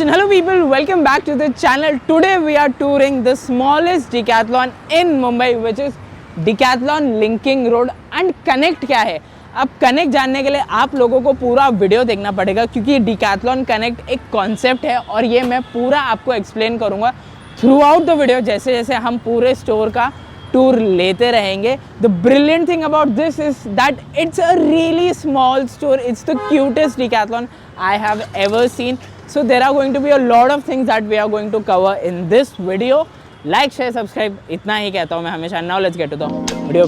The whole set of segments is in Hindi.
Hello people, welcome back to the channel. Today we are touring the smallest decathlon in Mumbai, which is Decathlon Linking Road. And Connect क्या है? अब कनेक्ट जानने के लिए आप लोगों को पूरा वीडियो देखना पड़ेगा, क्योंकि डिकैथलॉन कनेक्ट एक कॉन्सेप्ट है और ये मैं पूरा आपको एक्सप्लेन करूँगा थ्रू आउट द वीडियो, जैसे जैसे हम पूरे स्टोर का टूर लेते रहेंगे. The brilliant thing about this is that it's a really small store. It's the cutest decathlon I have ever seen. So there are going to be a lot of things that we are going to cover in this video. Like, share, subscribe. इतना ही कहता हूँ मैं हमेशा. Now let's get to the video.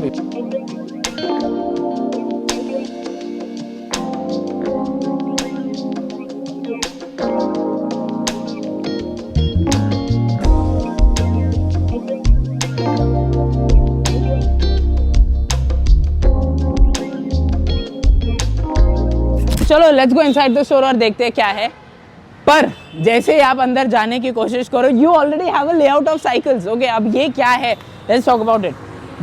चलो let's go inside the store और देखते हैं क्या है. पर जैसे ही आप अंदर जाने की कोशिश करो, you already have a layout of cycles. Okay, अब ये क्या है, लेट्स टॉक अबाउट इट.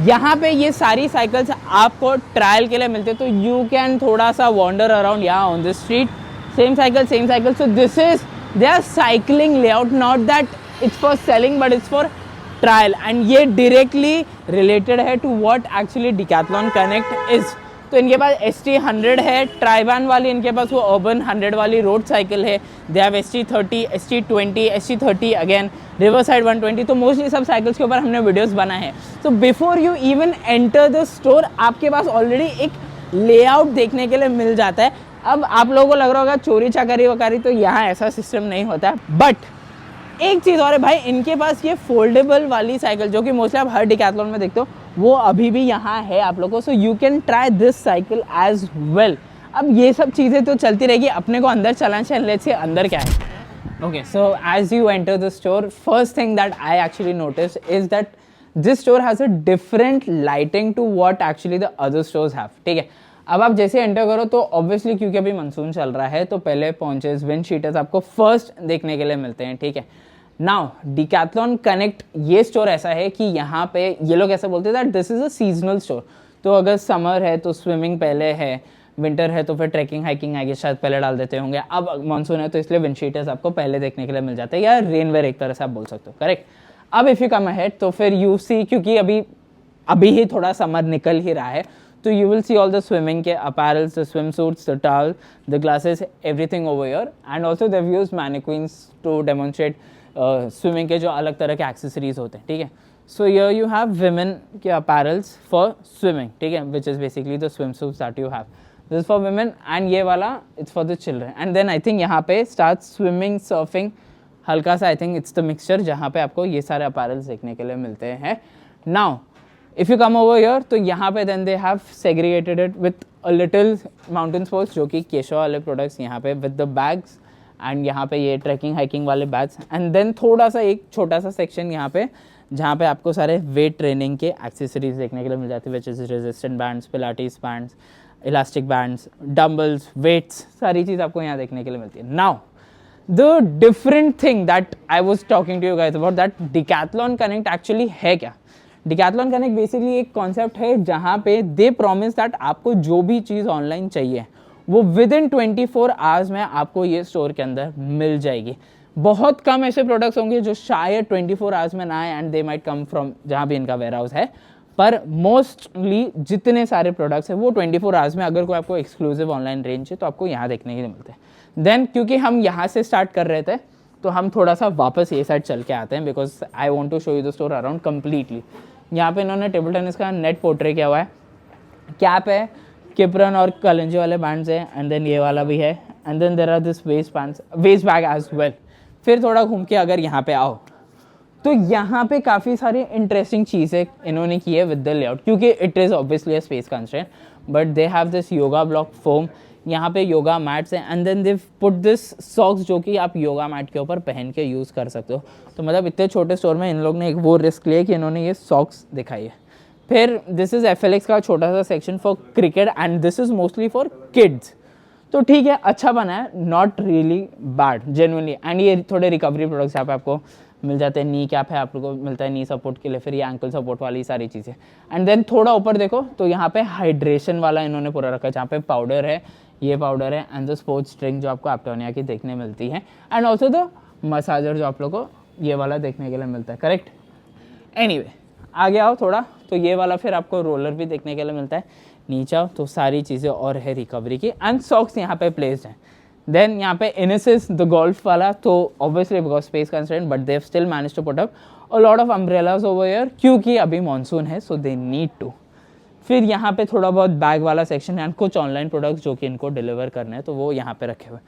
यहाँ पे ये सारी साइकिल्स आपको ट्रायल के लिए मिलते हैं, तो यू कैन थोड़ा सा वॉन्डर अराउंड यहाँ on the street. Same cycle. So this is their cycling layout, not that it's for selling but it's for trial. And ये डायरेक्टली रिलेटेड है to what actually Decathlon Connect is. तो इनके पास ST100 है ट्राइबान वाली, इनके पास वो अर्बन 100 वाली रोड साइकिल है. They have ST30, ST20, ST30 again, river side 120. तो मोस्टली सब साइकिल्स के ऊपर हमने वीडियोस बनाए हैं. So before you even enter the store आपके पास ऑलरेडी एक लेआउट देखने के लिए मिल जाता है. अब आप लोगों को लग रहा होगा चोरी चकारी वकारी, तो यहाँ ऐसा सिस्टम नहीं होता है. बट एक चीज़ और है भाई, इनके पास ये फोल्डेबल वाली साइकिल जो कि मोस्टली आप हर डिकैथलॉन में देखते हो, वो अभी भी यहाँ है आप लोगों को. So you can try this cycle as well. अब ये सब चीज़ें तो चलती रहेगी, अपने को अंदर चलाना चाहिए. लेट्स सी अंदर क्या है. Okay, so as you enter the store, first thing that I actually notice is that this store has a different lighting to what actually the other stores have. ठीक है, अब आप जैसे एंटर करो तो ऑब्वियसली क्योंकि अभी मानसून चल रहा है तो पहले पॉन्चेस, विंड शीटर्स आपको फर्स्ट देखने के लिए मिलते हैं. ठीक है, नाउ डिकैथलॉन कनेक्ट ये स्टोर ऐसा है कि यहाँ पे ये लोग ऐसा बोलते हैं that this is a seasonal store. तो अगर समर है तो स्विमिंग पहले है, विंटर है तो फिर ट्रैकिंग हाइकिंग आएगी शायद पहले डाल देते होंगे. अब मानसून है तो इसलिए विंड शीटर्स आपको पहले देखने के लिए मिल जाते हैं, या रेनवेयर एक तरह से आप बोल सकते हो. करेक्ट. अब इफ़ यू कम अहेड तो फिर यू सी, क्योंकि अभी ही थोड़ा समर निकल ही रहा है, तो you will see all the swimming के apparels, the swimsuits, the towel, the glasses, everything over here. And also they've used mannequins to demonstrate swimming के जो अलग तरह के accessories होते हैं. ठीक है, so here you have women के apparels for swimming. ठीक है, which is basically the swimsuits that you have. This is for women and ये वाला it's for the children. And then I think यहाँ पे start swimming, surfing, हल्का सा I think it's the mixture जहाँ पे आपको ये सारे apparels देखने के लिए मिलते हैं. Now if you come over here तो यहाँ पे then they have segregated it with a little mountain sports जो कि केशव वाले प्रोडक्ट्स यहाँ पे with the bags, and यहाँ पे ये ट्रैकिंग हाइकिंग वाले बैग्स. एंड देन थोड़ा सा एक छोटा सा सेक्शन यहाँ पे जहाँ पे आपको सारे वेट ट्रेनिंग के एक्सेसरीज देखने के लिए मिल जाती है, which is resistant bands, Pilates bands, elastic bands, dumbbells, weights, सारी चीज़ आपको यहाँ देखने के लिए मिलती है. Now the different thing that I was talking to you guys about that Decathlon connect actually है क्या. डिकैथलॉन कनेक्ट बेसिकली एक कॉन्सेप्ट है जहाँ पे दे प्रॉमिस दैट आपको जो भी चीज़ ऑनलाइन चाहिए वो विद इन 24 आवर्स में आपको ये स्टोर के अंदर मिल जाएगी. बहुत कम ऐसे प्रोडक्ट्स होंगे जो शायद 24 आवर्स में ना आए, and they might come from जहाँ भी इनका वेयर हाउस है. पर मोस्टली जितने सारे प्रोडक्ट्स हैं वो 24 आवर्स में, अगर कोई आपको एक्सक्लूसिव ऑनलाइन रेंज है तो आपको यहाँ देखने के लिए मिलते हैं. देन क्योंकि हम यहाँ से स्टार्ट कर रहे थे तो हम थोड़ा सा वापस ये साइड चल के आते हैं, because I want to show you the store around completely. यहाँ पे इन्होंने टेबल टेनिस का नेट पोर्ट्रे किया हुआ है, कैप है, किप्रन और कलंजी वाले बैंड्स हैं, एंड देन ये वाला भी है, and then there are this waist bag as well. फिर थोड़ा घूम के अगर यहाँ पे आओ तो यहाँ पे काफ़ी सारी इंटरेस्टिंग चीज़ें इन्होंने की है विद द लेआउट, क्योंकि it is obviously a space constraint, but they have this yoga block foam. यहाँ पे योगा मैट्स हैं, and then they put this socks जो कि आप योगा मैट के ऊपर पहन के यूज़ कर सकते हो. तो मतलब इतने छोटे स्टोर में इन लोग ने एक वो रिस्क लिया कि इन्होंने ये सॉक्स दिखाई है. फिर दिस इज़ FLX का छोटा सा section for cricket, and this is mostly for kids. तो ठीक है, अच्छा बना है, not really bad genuinely. And ये थोड़े रिकवरी प्रोडक्ट्स यहाँ पे आपको मिल जाते हैं. नी कैप है, आप लोगों को मिलता है नी सपोर्ट के लिए, फिर ये एंकल सपोर्ट वाली सारी चीज़ें. एंड देन थोड़ा ऊपर देखो तो यहाँ पे हाइड्रेशन वाला इन्होंने पूरा रखा है, जहाँ पे पाउडर है, ये पाउडर है, एंड द स्पोर्ट्स ड्रिंक जो आपको एप्टोनिया की देखने मिलती है, एंड ऑल्सो द मसाजर जो आप लोग को ये वाला देखने के लिए मिलता है, करेक्ट। एनीवे आगे आओ थोड़ा, तो ये वाला फिर आपको रोलर भी देखने के लिए मिलता है। नीचे आओ तो सारी चीज़ें और है रिकवरी की, एंड सॉक्स यहाँ पे प्लेस्ड हैं। देन यहाँ पे इनिसिस द गोल्फ वाला, तो obviously because space constraint, but they still manage to put up a lot of umbrellas over here, क्योंकि अभी मानसून है, सो दे नीड टू। फिर यहाँ पे थोड़ा बहुत बैग वाला सेक्शन है, एंड कुछ ऑनलाइन प्रोडक्ट्स जो कि इनको डिलीवर करने हैं, तो वो यहाँ पे रखे हुए।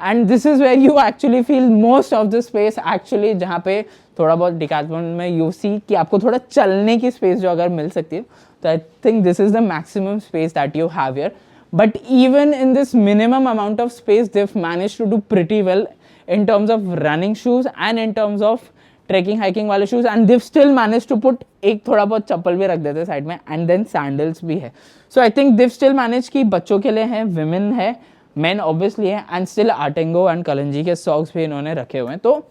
And this is where you actually feel most of the space actually, जहाँ पे थोड़ा बहुत डिकैथलॉन में यू सी कि आपको थोड़ा चलने की स्पेस जो अगर मिल सकती है, तो I think this is the maximum space that you have here. But even in this minimum amount of space they have managed to do pretty well in terms of running shoes and in terms of trekking hiking वाले shoes, and they've still manage to put एक थोड़ा बहुत चप्पल भी रख देते साइड में, एंड देन सैंडल्स भी है। सो आई थिंक दिव स्टिल मैनेज की बच्चों के लिए है, विमेन है, मैन ऑब्वियसली है, एंड स्टिल आर्टेंगो एंड कलंजी के सॉक्स भी इन्होंने रखे हुए हैं। तो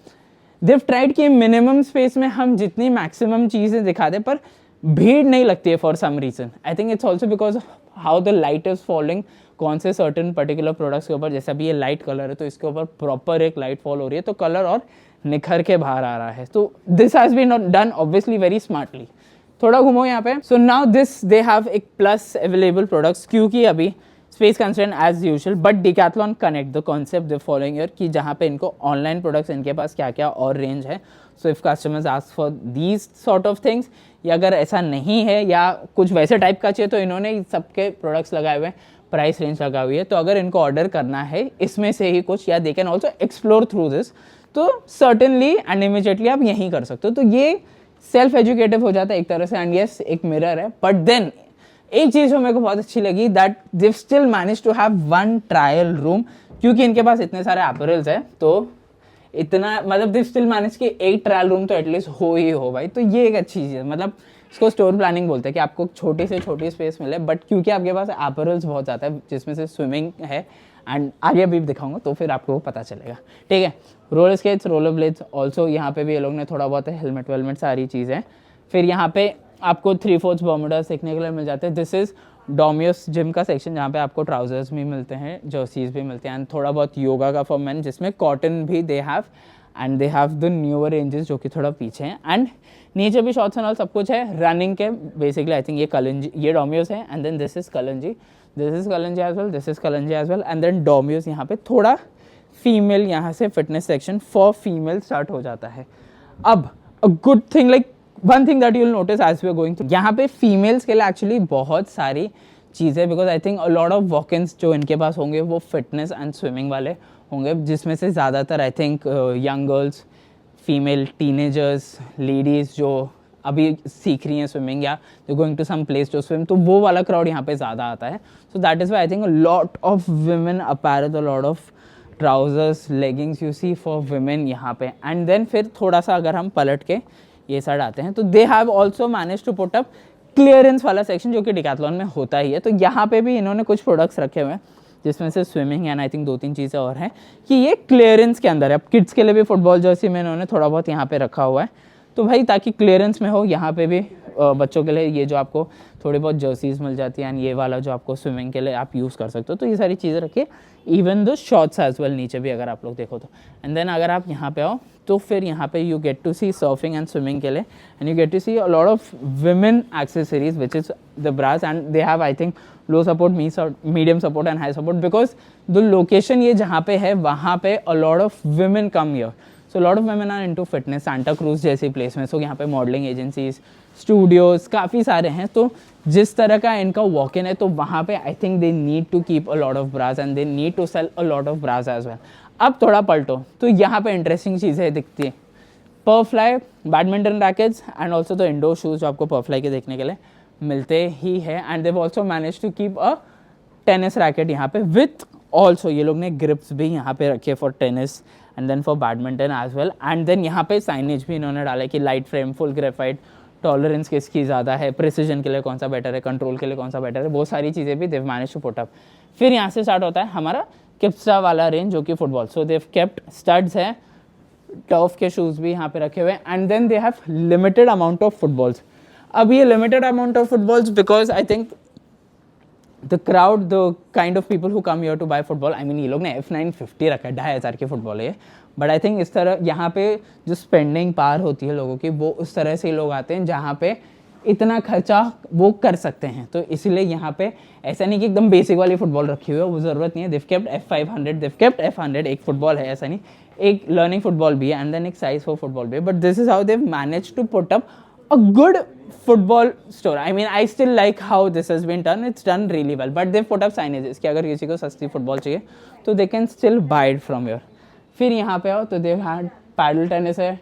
दिव ट्राइड कि मिनिमम स्पेस में हम जितनी मैक्सिमम चीज़ें दिखा दें, पर भीड़ नहीं लगती है for some reason. I think it's also because how the light is following कौन से सर्टन पर्टिकुलर प्रोडक्ट्स के ऊपर, जैसे अभी ये लाइट कलर है तो इसके ऊपर प्रॉपर एक लाइट फॉल हो रही है, तो कलर और निखर के बाहर आ रहा है। तो this has been done obviously very smartly. थोड़ा घूमो यहाँ पे। So now this they have एक प्लस अवेलेबल प्रोडक्ट्स, क्योंकि अभी space constraint as usual, but Decathlon Connect the concept the following year कि जहाँ पे इनको ऑनलाइन प्रोडक्ट्स इनके पास क्या क्या और रेंज है। So if customers ask for these sort of things, या अगर ऐसा नहीं है या कुछ वैसे टाइप का चाहिए, तो इन्होंने सबके प्रोडक्ट्स लगाए हुए हैं, प्राइस रेंज लगा हुई है। तो अगर इनको ऑर्डर करना है इसमें से ही कुछ, या they can also explore through this, तो सर्टनली एंड इमीडिएटली आप यहीं कर सकते हो। तो ये सेल्फ एजुकेटिव हो जाता है एक तरह से, एंड यस एक मिरर है। बट देन एक चीज़ जो मेरे को बहुत अच्छी लगी, that they still manage to have one trial room, क्योंकि इनके पास इतने सारे अपैरल्स है, तो इतना मतलब दे स्टिल मैनेज कि एक ट्रायल रूम तो एटलीस्ट हो ही हो भाई। तो ये एक अच्छी चीज़ है, मतलब इसको स्टोर प्लानिंग बोलते हैं कि आपको छोटी से छोटी स्पेस मिले, बट क्योंकि आपके पास अपैरल्स बहुत ज़्यादा है, जिसमें से स्विमिंग है, एंड आगे अभी दिखाऊंगा तो फिर आपको पता चलेगा, ठीक है। Roller skates, roller blades also यहाँ पे भी ये लोग ने थोड़ा बहुत है, हेलमेट वेलमेट सारी चीज़ें। फिर यहाँ पे आपको 3/4 बर्मुडास देखने के लिए मिल जाते हैं। दिस इज़ डोमियोस जिम का सेक्शन, जहाँ पे आपको ट्राउजर्स भी मिलते हैं, जर्सीज भी मिलते हैं, एंड थोड़ा बहुत योगा का फॉर मैन, जिसमें कॉटन भी they have, and they have the newer ranges जो कि थोड़ा पीछे हैं, एंड नीचे भी शॉर्ट्स एंड ऑल सब कुछ है रनिंग के। बेसिकली आई थिंक ये कलंजी, ये डोमियोस है, and then this is Kalenji, this is Kalenji as well, this is Kalenji as well, and then Domyos यहाँ पे थोड़ा फीमेल, यहाँ से fitness section for female start हो जाता है। अब a good thing, like one thing that you will notice as we are going through, यहाँ पे फीमेल्स के लिए एक्चुअली बहुत सारी चीज़ें, because I think a lot of walk-ins जो इनके पास होंगे वो फिटनेस एंड स्विमिंग वाले होंगे, जिसमें से ज़्यादातर I think young girls, female teenagers, ladies जो अभी सीख रही हैं स्विमिंग, या they going to some place to swim, तो वो वाला क्राउड यहाँ पे ज़्यादा आता है। So that is why I think a lot of women apparel, a lot of trousers, leggings you see for women यहाँ पे। एंड देन फिर थोड़ा सा अगर हम पलट के ये साइड आते हैं, तो they have also manage to put up clearance वाला सेक्शन, जो कि डिकैथलॉन में होता ही है। तो यहाँ पे भी इन्होंने कुछ प्रोडक्ट्स रखे हुए हैं, जिसमें से स्विमिंग एंड आई थिंक 2-3 चीज़ें और हैं, कि ये क्लियरेंस के अंदर है। अब किड्स के लिए भी फुटबॉल जर्सी में इन्होंने थोड़ा बहुत यहाँ पे रखा हुआ है, तो भाई ताकि क्लियरेंस में हो, यहाँ पे भी बच्चों के लिए ये जो आपको थोड़ी बहुत जर्सीज मिल जाती है, एंड ये वाला जो आपको स्विमिंग के लिए आप यूज़ कर सकते हो। तो ये सारी चीज़ें रखिए, even though shorts as well नीचे भी अगर आप लोग देखो तो। एंड देन अगर आप यहाँ पे आओ, तो फिर यहाँ पे you get to see surfing and swimming के लिए, and you get to see a lot of women accessories which is the bras, and they have I think low support, medium support and high support, because the location ये जहाँ पे है वहाँ पे a lot of women come here. So lot of women are into fitness, Santa Cruz जैसी प्लेस में। सो यहाँ पे मॉडलिंग एजेंसीज, स्टूडियोज़ काफ़ी सारे हैं। तो जिस तरह का इनका वॉक इन है, तो वहाँ पे I think they need to keep a lot of bras, and they need to sell a lot of bras as well. अब थोड़ा पलटो तो यहाँ पे इंटरेस्टिंग चीज़ें दिखती है। Perfly badminton rackets and also the indoor shoes जो आपको परफ्लाई के देखने के लिए मिलते ही है, and they've also manage to keep a tennis racket यहाँ पे विथ ऑल्सो, ये लोग ने ग्रिप्स भी यहाँ पे रखे for tennis and then for badminton as well. And then यहाँ पे साइनेज भी इन्होंने डाला कि light frame, full graphite, tolerance किसकी ज़्यादा है, प्रिसीजन के लिए कौन सा बेटर है, कंट्रोल के लिए कौन सा बेटर है, वो सारी चीज़ें भी देव मैनेज टू पुट अप। फिर यहाँ से स्टार्ट होता है हमारा किप्सा वाला रेंज जो कि football. So they've kept studs है, टर्फ के शूज़ भी यहाँ पे रखे हुए हैं, and then they have limited amount of footballs. अब ये limited amount of footballs because I think the crowd, the kind of people who come here to buy football, I mean ये लोग ने F950 रखा है, 2500 की फुटबॉल है ये, बट आई थिंक इस तरह यहाँ पे जो स्पेंडिंग पार होती है लोगों की, वो उस तरह से लोग आते हैं जहाँ पे इतना खर्चा वो कर सकते हैं। तो इसीलिए यहाँ पे ऐसा नहीं कि एकदम बेसिक वाली फुटबॉल रखी हुई है, वो ज़रूरत नहीं है। दिव केप्ट F500, दिव केप्ट F100, एक फुटबॉल है ऐसा नहीं, एक लर्निंग फुटबॉल भी है एंड देन एक साइज 4 फुटबॉल भी है, but this is how they've manage to put up a good football store. I mean, I still like how this has been done. It's done really well. But they've put up signages कि अगर किसी को सस्ती फुटबॉल चाहिए तो they can still buy it from here. फिर यहाँ पे आओ तो they've had paddle tennis है,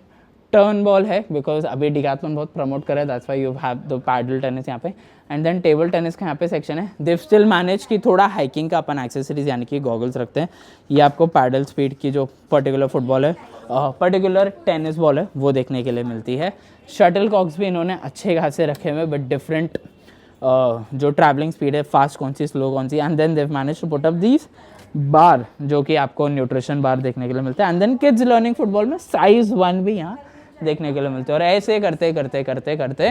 टर्न बॉल है, बिकॉज अभी डिकैथलॉन बहुत प्रमोट करे, that's why you have the paddle tennis यहाँ पे, एंड देन टेबल टेनिस का यहाँ पे सेक्शन है। देव स्टिल मैनेज की थोड़ा हाइकिंग का अपन एक्सेसरीज यानी कि गॉगल्स रखते हैं। ये आपको पैडल स्पीड की जो पर्टिकुलर फुटबॉल है, पर्टिकुलर टेनिस बॉल है, वो देखने के लिए मिलती है। शटल कॉक्स भी इन्होंने अच्छे खासे रखे हुए, बट डिफरेंट जो ट्रैवलिंग स्पीड है, फास्ट कौन सी, स्लो कौन सी, and then they manage to put up these bar जो कि आपको न्यूट्रिशन बार देखने के लिए मिलता है, and then kids learning football में साइज 1 भी यहाँ देखने के लिए मिलते हैं। और ऐसे करते करते करते करते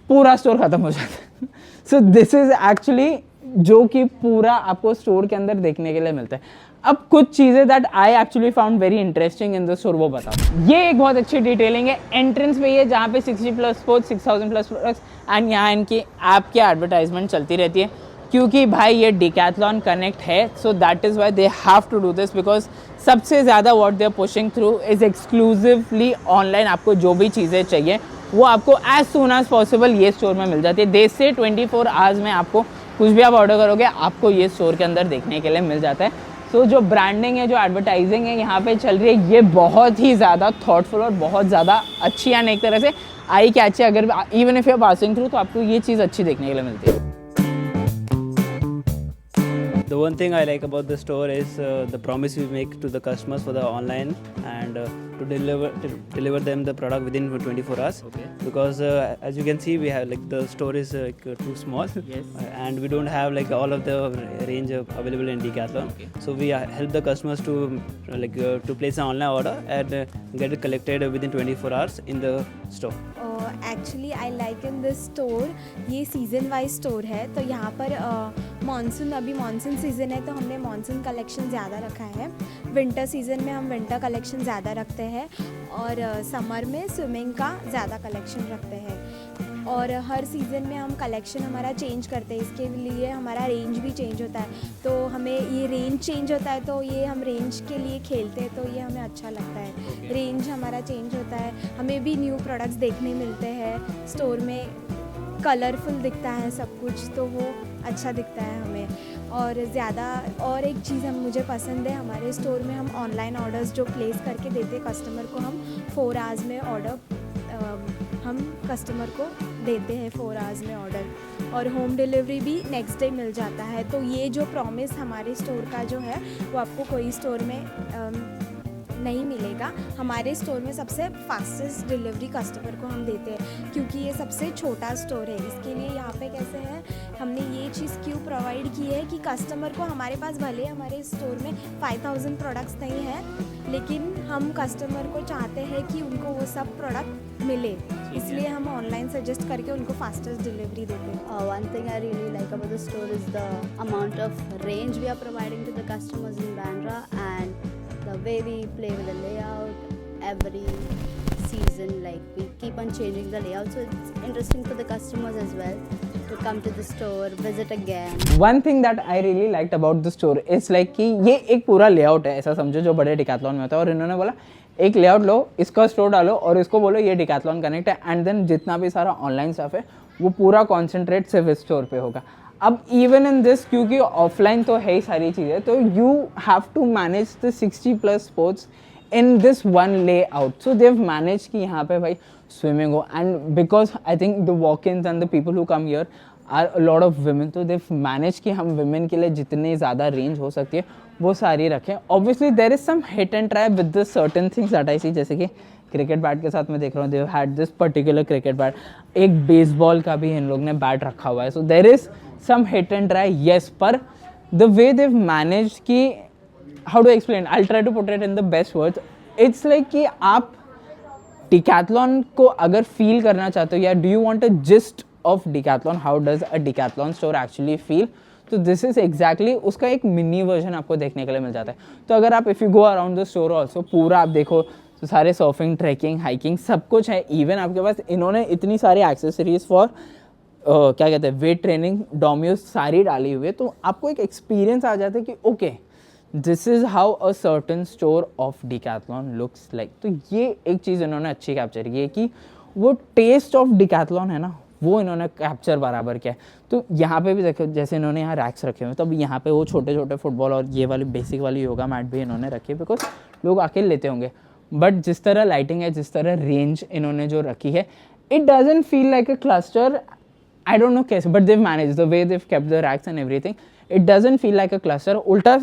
पूरा स्टोर खत्म हो जाता है। सो दिस इज एक्चुअली जो कि पूरा आपको स्टोर के अंदर देखने के लिए मिलता है। अब कुछ चीज़ें that I actually found very interesting in the store वो बताओ। ये एक बहुत अच्छी डिटेलिंग है, एंट्रेंस पे ये जहाँ पे 60+ स्पोर्ट्स, 6000+ प्रोडक्ट्स एंड यहाँ इनकी ऐप की एडवर्टाइजमेंट चलती रहती है, क्योंकि भाई ये डिकैथलॉन कनेक्ट है, so that is why they have to do this, because सबसे ज़्यादा what they are pushing through is exclusively online. आपको जो भी चीज़ें चाहिए वो आपको एज सून एज पॉसिबल ये स्टोर में मिल जाती है। देश से 24 आवर्स में आपको कुछ भी आप ऑर्डर करोगे आपको ये स्टोर के अंदर देखने के लिए मिल जाता है। सो जो ब्रांडिंग है, जो एडवर्टाइजिंग है यहाँ पे चल रही है, ये बहुत ही ज़्यादा थॉटफुल और बहुत ज़्यादा अच्छी, यानी एक तरह से आई कैची, अगर even if you are passing through तो आपको ये चीज़ अच्छी देखने के लिए मिलती है। The one thing I like about the store is the promise we make to the customers for the online and to deliver them the product within 24 hours. Okay. Because as you can see, we have like the store is too small. Yes. And we don't have like all of the range available in Decathlon. Okay. So we help the customers to to place an online order and get it collected within 24 hours in the store. Actually I like in this store, ये सीज़न वाइज स्टोर है, तो यहाँ पर मानसून, अभी मानसून सीज़न है तो हमने मानसून कलेक्शन ज़्यादा रखा है, विंटर सीज़न में हम विंटर कलेक्शन ज़्यादा रखते हैं, और समर में स्विमिंग का ज़्यादा कलेक्शन रखते हैं, और हर सीज़न में हम कलेक्शन हमारा चेंज करते हैं, इसके लिए हमारा रेंज भी चेंज होता है, तो हमें ये रेंज चेंज होता है तो ये हम रेंज के लिए खेलते हैं, तो ये हमें अच्छा लगता है। Okay. रेंज हमारा चेंज होता है, हमें भी न्यू प्रोडक्ट्स देखने मिलते हैं स्टोर में, कलरफुल दिखता है सब कुछ, तो वो अच्छा दिखता है हमें। और ज़्यादा और एक चीज़ मुझे पसंद है, हमारे स्टोर में हम ऑनलाइन ऑर्डर्स जो प्लेस करके देते हैं कस्टमर को, हम 4 आवर्स में ऑर्डर हम कस्टमर को देते हैं 4 आवर्स में ऑर्डर, और होम डिलीवरी भी नेक्स्ट डे मिल जाता है। तो ये जो प्रॉमिस हमारे स्टोर का जो है वो आपको कोई स्टोर में नहीं मिलेगा। हमारे स्टोर में सबसे फास्टेस्ट डिलीवरी कस्टमर को हम देते हैं, क्योंकि ये सबसे छोटा स्टोर है। इसके लिए यहाँ पे कैसे है, हमने ये चीज़ क्यों प्रोवाइड की है कि कस्टमर को, हमारे पास भले हमारे स्टोर में 5000 प्रोडक्ट्स नहीं है, लेकिन हम कस्टमर को चाहते हैं कि उनको वो सब प्रोडक्ट मिले, इसलिए हम ऑनलाइन सजेस्ट करके उनको फास्टेस्ट डिलीवरी देते हैं। One thing I really like about the store is the amount of range we are providing to the customers in Bandra, and the way we play with the layout every season. Like we keep on changing the layout, so it's interesting for the customers as well to come to the store, visit again. One thing that I really liked about the store is like कि ये एक पूरा लेआउट है, ऐसा समझो जो बड़े डिकैथलॉन में होता है, और इन्होंने बोला एक लेआउट लो, इसका स्टोर डालो और इसको बोलो ये डिकैथलॉन कनेक्ट है, एंड देन जितना भी सारा ऑनलाइन स्टफ है वो पूरा कॉन्सेंट्रेट सिर्फ इस स्टोर पे होगा। अब इवन इन दिस, क्योंकि ऑफलाइन तो है ही सारी चीज़ें, तो you have to manage the 60+ sports in this one layout. So they manage कि यहाँ पे भाई स्विमिंग हो, and because I think the walk-ins and the people who come here are a lot of women, तो देव मैनेज कि हम विमेन के लिए जितनी ज़्यादा रेंज हो सकती है वो सारी रखें। Obviously there is some hit and trial with the certain things that I see, जैसे कि क्रिकेट बैट के साथ मैं देख रहा हूँ, they had this particular cricket bat, एक बेसबॉल का भी इन लोग ने बैट रखा हुआ है। So there is some hit and trial, yes, पर द वे देव मैनेज कि, how do explain, I try to put it in the best words, it's like कि आप डिकैथलॉन को अगर फील करना चाहते हो, या do you want a gist of decathlon, how does a decathlon store actually feel, तो दिस इज़ एग्जैक्टली उसका एक मिनी वर्जन आपको देखने के लिए मिल जाता है. तो अगर आप if you go around the store also पूरा आप देखो तो सारे सर्फिंग, ट्रैकिंग, हाइकिंग सब कुछ है. इवन आपके पास इन्होंने इतनी सारी एक्सेसरीज फॉर क्या कहते हैं वेट ट्रेनिंग, डोम्यूज सारी डाली हुई है. तो आपको एक एक्सपीरियंस आ जाता है कि okay this is how a certain store of decathlon looks like. तो ये एक चीज़ इन्होंने अच्छी कैप्चर की है कि वो टेस्ट ऑफ डिकैथलॉन है ना, वो इन्होंने कैप्चर बराबर किया है. तो यहाँ पे भी देखो जैसे इन्होंने यहाँ रैक्स रखे हुए हैं, तब यहाँ पे वो छोटे छोटे फुटबॉल और ये वाली बेसिक वाली योगा मैट भी इन्होंने रखी है बिकॉज लोग आके लेते होंगे. बट जिस तरह लाइटिंग है, जिस तरह रेंज इन्होंने जो रखी है, it doesn't feel like a cluster. I don't know कैसे but they manage the way they kept the racks and everything. It doesn't feel like a cluster. उल्टा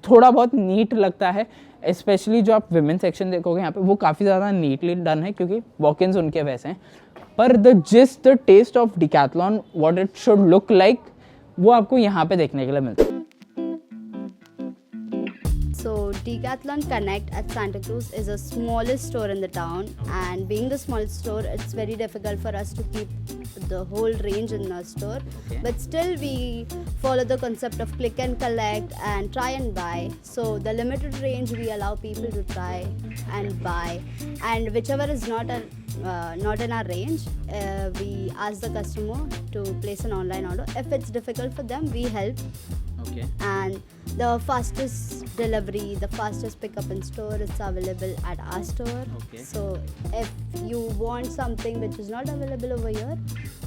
थोड़ा बहुत नीट लगता है. स्पेशली जो आप विमेन सेक्शन देखोगे यहाँ पे वो काफ़ी ज़्यादा नीटली डन है क्योंकि वॉक-इन्स उनके वैसे हैं. पर the taste of Decathlon what it should look like वो आपको यहाँ पे देखने के लिए मिलता है. So Decathlon Connect at Santa Cruz is the smallest store in the town, and being the smallest store, it's very difficult for us to keep the whole range in our store. Okay. But still, we follow the concept of click and collect and try and buy. So the limited range we allow people to try and buy, and whichever is not in our range, we ask the customer to place an online order. If it's difficult for them, we help. Okay. And the fastest delivery, the fastest pickup in store, it's available at our store. Okay. So if you want something which is not available over here,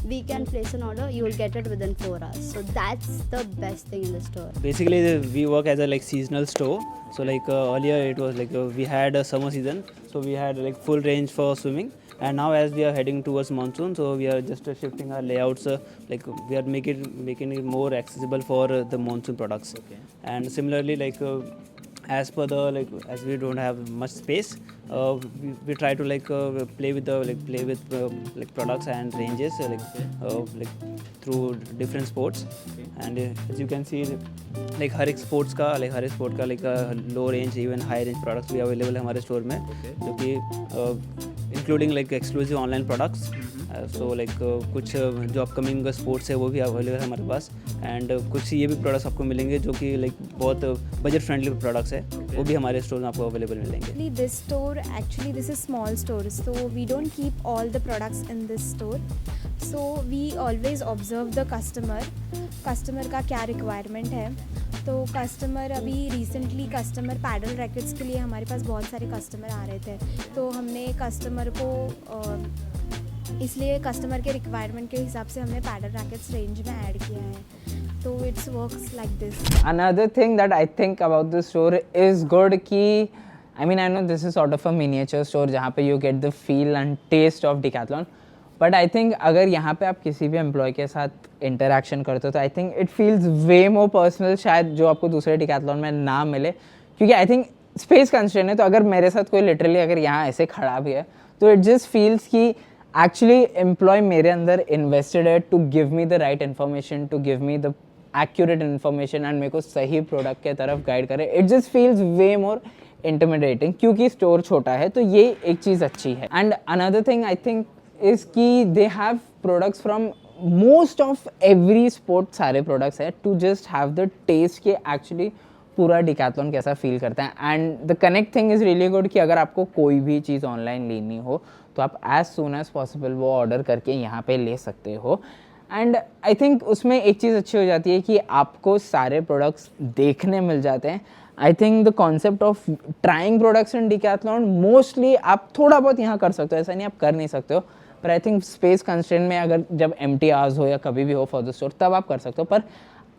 we can place an order. You will get it within 4 hours. So that's the best thing in the store. Basically, we work as a like seasonal store. So like earlier it was like we had a summer season, so we had like full range for swimming. And now as we are heading towards monsoon, so we are just shifting our layouts, like we are making it more accessible for the monsoon products. Okay. And similarly, like as per the like as we don't have much space, we try to like play with products and ranges like through different sports. Okay. And as you can see, like हर एक स्पोर्ट का like लो range even high range products भी अवेलेबल है हमारे स्टोर में. Okay. जो कि including like exclusive online products. So like कुछ जो अपकमिंग स्पोर्ट्स है वो भी अवेलेबल है हमारे पास. एंड कुछ ये भी प्रोडक्ट्स आपको मिलेंगे जो कि लाइक बहुत बजट फ्रेंडली प्रोडक्ट्स है. वो भी हमारे स्टोर में आपको अवेलेबल मिलेंगे. This is small store, so we don't keep all the products in this store. So we always observe the customer का क्या रिक्वायरमेंट है. तो कस्टमर अभी रिसेंटली कस्टमर पैडल रैकेट्स के लिए हमारे पास बहुत सारे कस्टमर आ रहे थे. तो हमने कस्टमर को इसलिए कस्टमर के रिक्वायरमेंट के हिसाब से हमने पैडल रैकेट्स रेंज में ऐड किया है. तो it's works like this. Another thing that I think about the store is good कि I mean I know this is sort of a miniature store जहाँ पे you get the feel and taste of Decathlon. But I think अगर यहाँ पे आप किसी भी एम्प्लॉय के साथ इंटरेक्शन करते हो तो I think it feels way more personal शायद जो आपको दूसरे डिकैथलॉन में ना मिले. क्योंकि आई थिंक स्पेस कंस्ट्रेंट है. तो अगर मेरे साथ कोई लिटरली अगर यहाँ ऐसे खड़ा भी है तो इट जस्ट फील्स कि एक्चुअली एम्प्लॉय मेरे अंदर इन्वेस्टेड है to give me the right information, to give me the accurate information and मेरे को सही प्रोडक्ट के तरफ गाइड करे. It just feels way more intimidating क्योंकि स्टोर छोटा है. तो ये एक चीज़ अच्छी है. And another thing I think is कि they have products from most of every sport. सारे products है to just have the taste के actually पूरा डिकैथलॉन कैसा फील करता है. And the connect thing is really good कि अगर आपको कोई भी चीज़ ऑनलाइन लेनी हो तो आप एज सून एज पॉसिबल वो ऑर्डर करके यहाँ पे ले सकते हो. एंड आई थिंक उसमें एक चीज़ अच्छी हो जाती है कि आपको सारे प्रोडक्ट्स देखने मिल जाते हैं. आई think the concept of trying products in decathlon mostly आप थोड़ा बहुत यहाँ कर सकते हो, ऐसा नहीं आप कर नहीं सकते हो. पर आई थिंक स्पेस कंस्ट्रेंट में अगर जब एम्प्टी आवर्स हो या कभी भी हो फॉर द स्टोर तब आप कर सकते हो. पर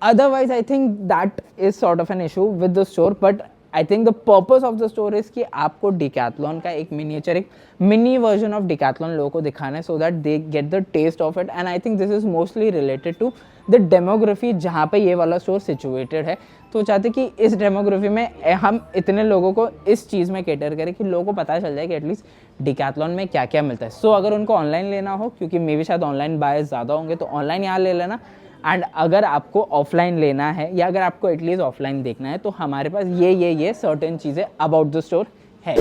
otherwise I think that is sort of an issue with the store. But I think the purpose of the store is कि आपको डिकैथलॉन का एक मिनिएचर, एक मिनी वर्जन ऑफ डिकैथलॉन लोगों को दिखाना है so that they get the taste of it. And I think this is mostly related to the demography जहाँ पे ये वाला स्टोर सिचुएटेड है. तो चाहते कि इस डेमोग्राफी में हम इतने लोगों को इस चीज़ में कैटर करें कि लोगों को पता चल जाए कि एटलीस्ट डिकैथलॉन में क्या क्या मिलता है. सो अगर उनको ऑनलाइन लेना हो, क्योंकि मे भी शायद ऑनलाइन बाय ज़्यादा होंगे, तो ऑनलाइन यहाँ ले लेना. एंड अगर आपको ऑफलाइन लेना है या अगर आपको एटलीस्ट ऑफलाइन देखना है तो हमारे पास ये सर्टेन चीज़ें अबाउट द स्टोर है.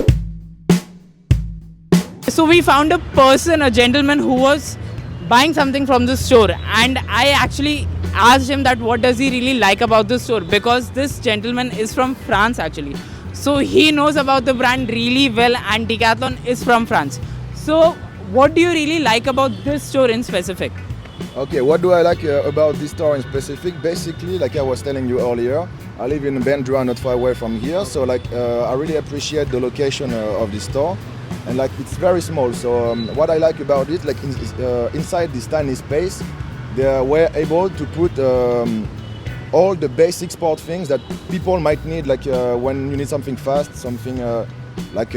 So we found a person, a gentleman who was buying something from the store, and I actually asked him that what does he really like about the store, because this gentleman is from France actually. So he knows about the brand really well, and Decathlon is from France. So what do you really like about this store in specific? Okay, what do I like about this store in specific? Basically, like I was telling you earlier, I live in Bandra, not far away from here. So like I really appreciate the location of this store, and like it's very small. So what I like about it, like inside this tiny space, they were able to put all the basic sport things that people might need, like when you need something fast, something like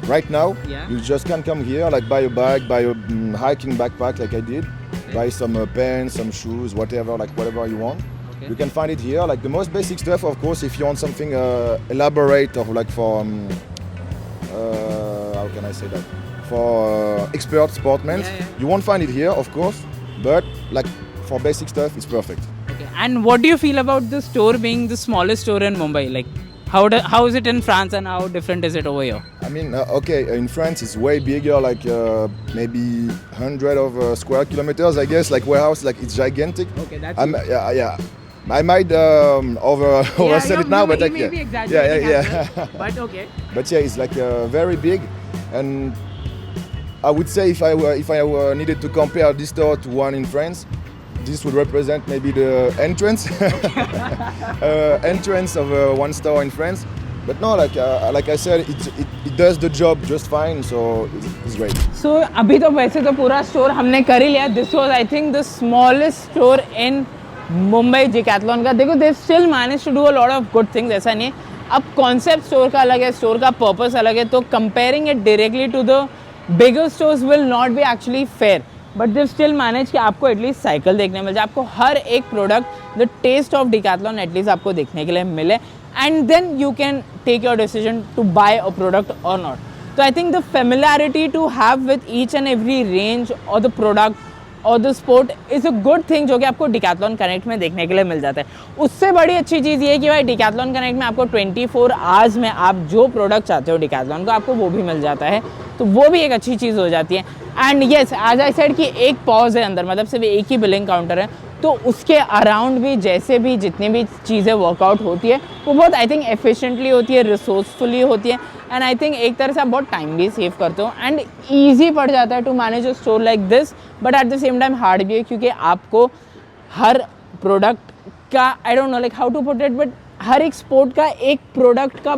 right now. Yeah. You just can come here, like buy a bag, buy a hiking backpack, like I did. Buy some pens, some shoes, whatever you want. Okay. You can find it here. Like the most basic stuff, of course, if you want something elaborate or like for how can I say that? For expert sportmen, Yeah. you won't find it here, of course. But like for basic stuff, it's perfect. Okay. And what do you feel about the store being the smallest store in Mumbai? Like how is it in France, and how different is it over here? I mean, okay, in France it's way bigger, like maybe 100 of square kilometers, I guess. Like warehouse, like it's gigantic. Okay, that's Yeah. I might oversell it now, but like yeah. But okay. But yeah, it's like very big, and I would say if I needed to compare this store to one in France, this would represent maybe the entrance of one store in France. But no, like I said, it does the job just fine, so it's great. So अभी तो वैसे तो पूरा स्टोर हमने कर ही लिया. This was I think the smallest store in Mumbai Decathlon का. देखो they still managed to do a lot of good things. ऐसा नहीं है. अब कॉन्सेप्ट स्टोर का अलग है, स्टोर का पर्पस अलग है, तो comparing it directly to the bigger stores will not be actually fair. But they still manage कि आपको एटलीस्ट साइकिल देखने मिल जाए, आपको हर एक product the taste of Decathlon at least आपको देखने के लिए मिले, and then you can take your decision to buy a product और नॉट. तो I think the familiarity to have with each and every range और द प्रोडक्ट और the sport is a good thing जो कि आपको डिकैथलॉन कनेक्ट में देखने के लिए मिल जाता है. उससे बड़ी अच्छी चीज़ ये है कि भाई डिकैथलॉन कनेक्ट में आपको 24 आवर्स में आप जो प्रोडक्ट चाहते हो डिकैथलॉन का आपको वो भी मिल जाता है, तो वो भी एक अच्छी चीज़ हो जाती है. And yes, as I said कि एक पॉज है अंदर, मतलब सिर्फ एक ही बिलिंग काउंटर है, तो उसके अराउंड भी जैसे भी जितनी भी चीज़ें वर्कआउट होती है वो बहुत आई थिंक एफिशिएंटली होती है, रिसोर्सफुली होती है, एंड आई थिंक एक तरह से आप बहुत टाइम भी सेव करते हो एंड ईजी पड़ जाता है to manage a store like this. But at the same time hard भी है क्योंकि आपको हर प्रोडक्ट का I don't know like how to put it, but हर एक स्पोर्ट का एक प्रोडक्ट का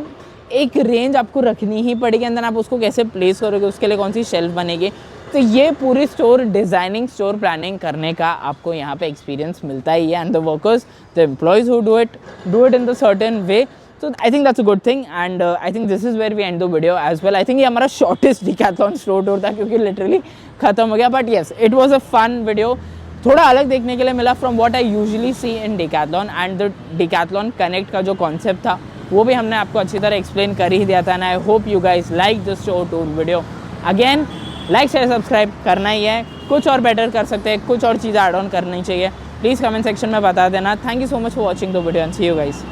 एक रेंज आपको रखनी ही पड़ेगी, अंदर आप उसको कैसे प्लेस करोगे, उसके लिए कौन सी शेल्फ बनेगी. तो ये पूरी स्टोर डिज़ाइनिंग, स्टोर प्लानिंग करने का आपको यहाँ पे एक्सपीरियंस मिलता ही है, and the workers, the employees who do it in the certain way. So I think that's a good thing, and I think this is where we end the video as well. I think ये हमारा shortest Decathlon store tour था क्योंकि literally ख़त्म हो गया. But yes, it was a fun video. थोड़ा अलग देखने के लिए मिला from what I usually see in Decathlon, and the Decathlon Connect का जो concept था वो भी हमने आपको अच्छी तरह explain कर ही दिया था. And I hope you guys like this store tour video. Again, like, share, subscribe करना ही है. कुछ और better कर सकते हैं, कुछ और चीज़ें add on करनी चाहिए. Please comment section में बता देना. Thank you so much for watching the video and see you guys.